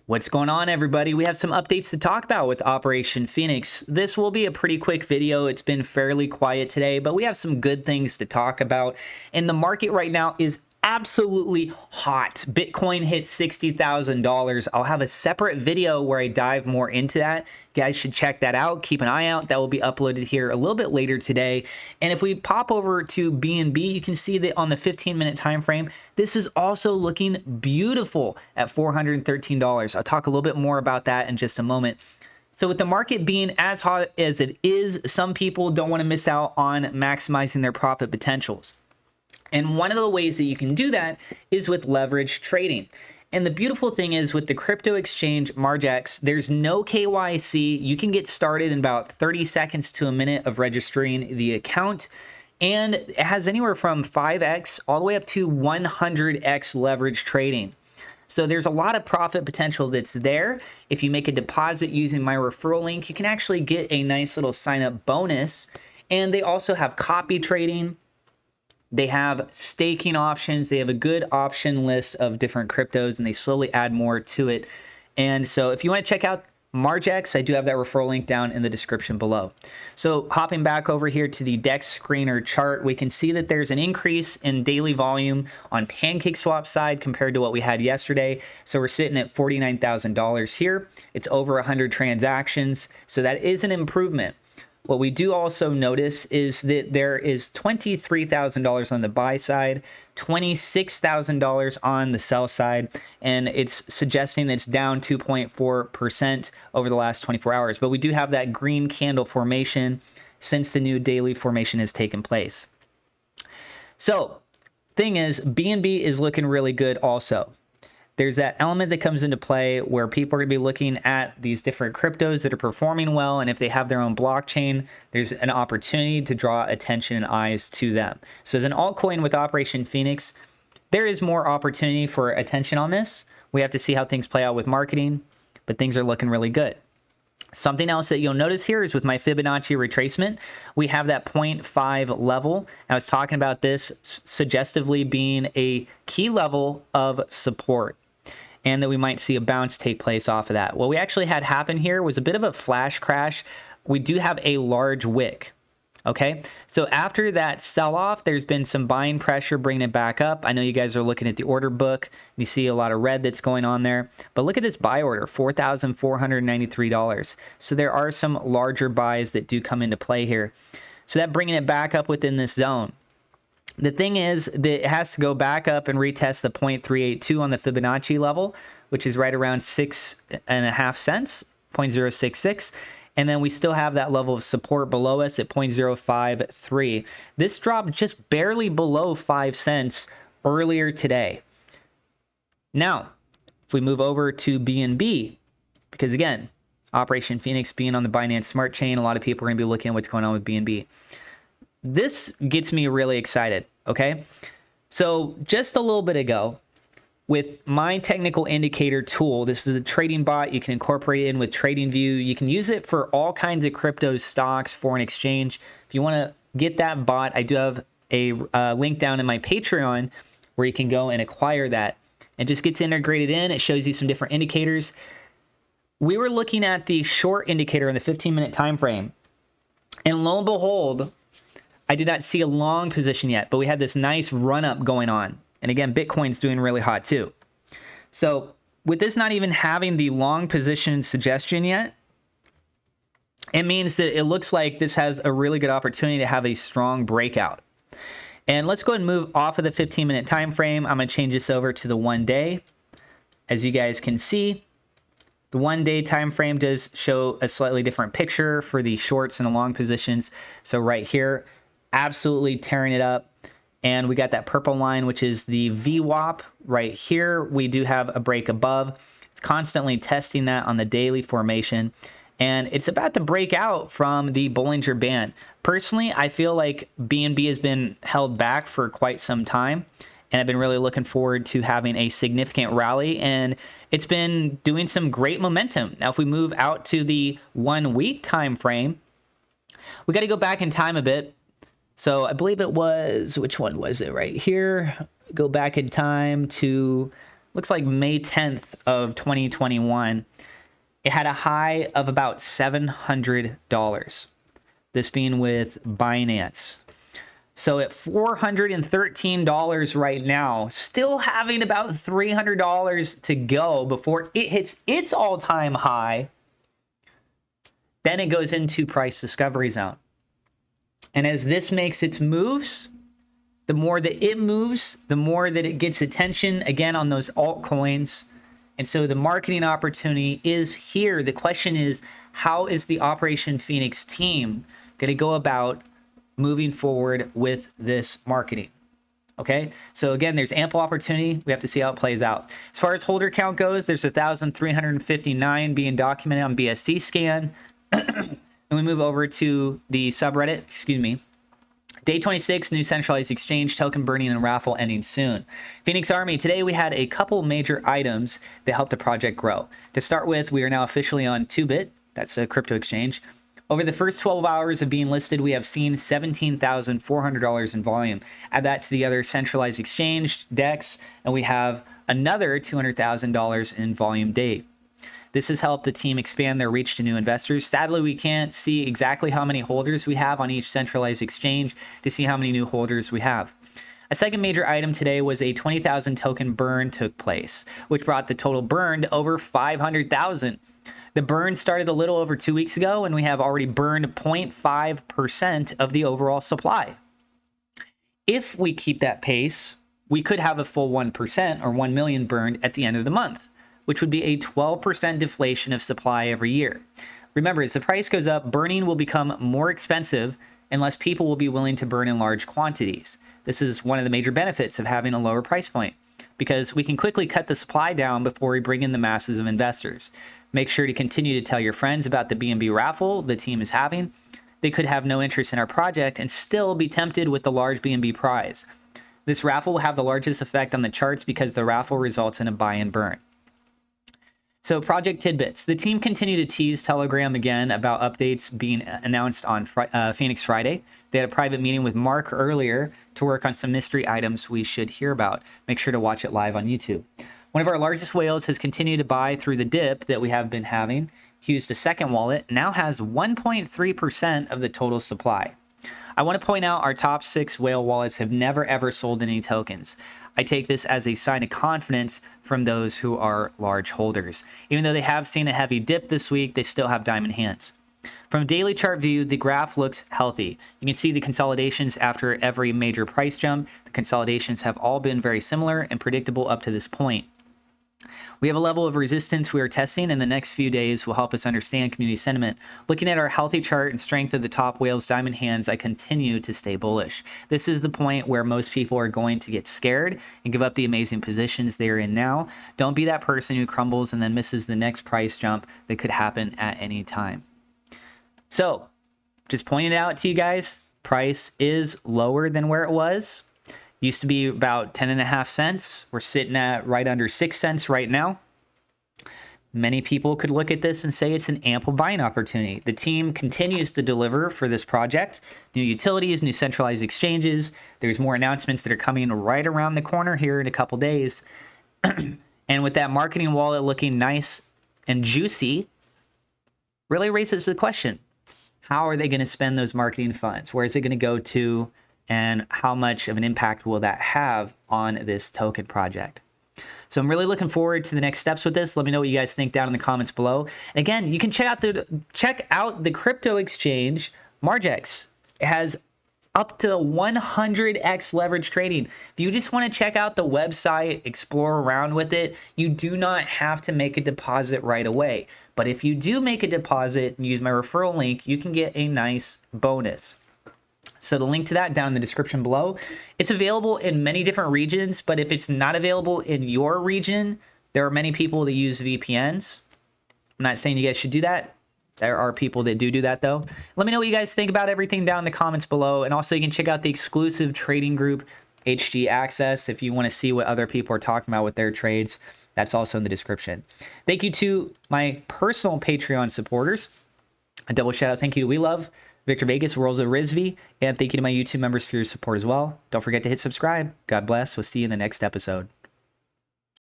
What's going on, everybody? We have some updates to talk about with Operation Phoenix. This will be a pretty quick video. It's been fairly quiet today, but we have some good things to talk about. And the market right now is absolutely hot. Bitcoin hit $60,000. I'll have a separate video where I dive more into that. You guys should check that out. Keep an eye out. That will be uploaded here a little bit later today. And if we pop over to BNB, you can see that on the 15-minute time frame, this is also looking beautiful at $413. I'll talk a little bit more about that in just a moment. So with the market being as hot as it is, some people don't want to miss out on maximizing their profit potentials. And one of the ways that you can do that is with leverage trading. And the beautiful thing is with the crypto exchange Margex, there's no KYC. You can get started in about 30 seconds to a minute of registering the account. And it has anywhere from 5x all the way up to 100x leverage trading. So there's a lot of profit potential that's there. If you make a deposit using my referral link, you can actually get a nice little sign up bonus. And they also have copy trading. They have staking options. They have a good option list of different cryptos, and they slowly add more to it. And so if you want to check out Margex, I do have that referral link down in the description below. So hopping back over here to the DEX screener chart, we can see that there's an increase in daily volume on PancakeSwap side compared to what we had yesterday. So we're sitting at $49,000 here. It's over 100 transactions. So that is an improvement. What we do also notice is that there is $23,000 on the buy side, $26,000 on the sell side, and it's suggesting that it's down 2.4% over the last 24 hours. But we do have that green candle formation since the new daily formation has taken place. So, thing is, BNB is looking really good also. There's that element that comes into play where people are going to be looking at these different cryptos that are performing well, and if they have their own blockchain, there's an opportunity to draw attention and eyes to them. So as an altcoin with Operation Phoenix, there is more opportunity for attention on this. We have to see how things play out with marketing, but things are looking really good. Something else that you'll notice here is with my Fibonacci retracement, we have that 0.5 level. I was talking about this suggestively being a key level of support, and that we might see a bounce take place off of that. What we actually had happen here was a bit of a flash crash. We do have a large wick. Okay, so after that sell-off, there's been some buying pressure bringing it back up. I know you guys are looking at the order book. You see a lot of red that's going on there. But look at this buy order, $4,493. So there are some larger buys that do come into play here. So that bringing it back up within this zone. The thing is that it has to go back up and retest the 0.382 on the Fibonacci level, which is right around 6.5 cents, 0.066. And then we still have that level of support below us at 0.053. This dropped just barely below 5 cents earlier today. Now, if we move over to BNB, because again, Operation Phoenix being on the Binance Smart Chain, a lot of people are going to be looking at what's going on with BNB. This gets me really excited, okay? So just a little bit ago, with my technical indicator tool, this is a trading bot. You can incorporate it in with TradingView. You can use it for all kinds of crypto stocks, foreign exchange. If you want to get that bot, I do have a link down in my Patreon where you can go and acquire that. It just gets integrated in. It shows you some different indicators. We were looking at the short indicator in the 15-minute time frame, and lo and behold, I did not see a long position yet, but we had this nice run-up going on. And again, Bitcoin's doing really hot too. So with this not even having the long position suggestion yet, it means that it looks like this has a really good opportunity to have a strong breakout. And let's go ahead and move off of the 15-minute time frame. I'm going to change this over to the 1 day. As you guys can see, the 1 day time frame does show a slightly different picture for the shorts and the long positions. So right here, absolutely tearing it up. And we got that purple line, which is the VWAP right here. We do have a break above. It's constantly testing that on the daily formation. And it's about to break out from the Bollinger Band. Personally, I feel like BNB has been held back for quite some time. And I've been really looking forward to having a significant rally. And it's been doing some great momentum. Now, if we move out to the 1 week time frame, we got to go back in time a bit. So I believe it was, which one was it right here? Go back in time to looks like May 10th of 2021, it had a high of about $700. This being with Binance. So at $413 right now, still having about $300 to go before it hits its all-time high. Then it goes into price discovery zone. And as this makes its moves, the more that it moves, the more that it gets attention, again, on those altcoins. And so the marketing opportunity is here. The question is, how is the Operation Phoenix team going to go about moving forward with this marketing? Okay, so again, there's ample opportunity. We have to see how it plays out. As far as holder count goes, there's 1,359 being documented on BSC scan. And we move over to the subreddit, Day 26, new centralized exchange, token burning, and raffle ending soon. Phoenix Army, today we had a couple major items that helped the project grow. To start with, we are now officially on 2bit. That's a crypto exchange. Over the first 12 hours of being listed, we have seen $17,400 in volume. Add that to the other centralized exchange, DEX, and we have another $200,000 in volume date. This has helped the team expand their reach to new investors. Sadly, we can't see exactly how many holders we have on each centralized exchange to see how many new holders we have. A second major item today was a 20,000 token burn took place, which brought the total burn to over 500,000. The burn started a little over 2 weeks ago, and we have already burned 0.5% of the overall supply. If we keep that pace, we could have a full 1% or 1 million burned at the end of the month, which would be a 12% deflation of supply every year. Remember, as the price goes up, burning will become more expensive unless people will be willing to burn in large quantities. This is one of the major benefits of having a lower price point, because we can quickly cut the supply down before we bring in the masses of investors. Make sure to continue to tell your friends about the BNB raffle the team is having. They could have no interest in our project and still be tempted with the large BNB prize. This raffle will have the largest effect on the charts because the raffle results in a buy and burn. So project tidbits. The team continued to tease Telegram again about updates being announced on Phoenix Friday. They had a private meeting with Mark earlier to work on some mystery items we should hear about. Make sure to watch it live on YouTube. One of our largest whales has continued to buy through the dip that we have been having. He used a second wallet, now has 1.3% of the total supply. I want to point out our top 6 whale wallets have never ever sold any tokens. I take this as a sign of confidence from those who are large holders. Even though they have seen a heavy dip this week, they still have diamond hands. From a daily chart view, the graph looks healthy. You can see the consolidations after every major price jump. The consolidations have all been very similar and predictable up to this point. We have a level of resistance we are testing, and the next few days will help us understand community sentiment. Looking at our healthy chart and strength of the top whales diamond hands, I continue to stay bullish. This is the point where most people are going to get scared and give up the amazing positions they are in now. Don't be that person who crumbles and then misses the next price jump that could happen at any time. So, just pointing it out to you guys, price is lower than where it was. Used to be about 10.5 cents. We're sitting at right under 6 cents right now. Many people could look at this and say it's an ample buying opportunity. The team continues to deliver for this project. New utilities, new centralized exchanges. There's more announcements that are coming right around the corner here in a couple days. And with that marketing wallet looking nice and juicy, really raises the question, how are they going to spend those marketing funds? Where is it going to go to? And how much of an impact will that have on this token project? So I'm really looking forward to the next steps with this. Let me know what you guys think down in the comments below. And again, you can check out the crypto exchange Margex. It has up to 100x leverage trading. If you just want to check out the website, explore around with it, you do not have to make a deposit right away. But if you do make a deposit and use my referral link, you can get a nice bonus. So the link to that down in the description below. It's available in many different regions, but if it's not available in your region, there are many people that use VPNs. I'm not saying you guys should do that. There are people that do that though. Let me know what you guys think about everything down in the comments below. And also you can check out the exclusive trading group, HG Access, if you want to see what other people are talking about with their trades. That's also in the description. Thank you to my personal Patreon supporters. A double shout out thank you to We Love, Victor Vegas, Worlds of Rizvi, and thank you to my YouTube members for your support as well. Don't forget to hit subscribe. God bless. We'll see you in the next episode.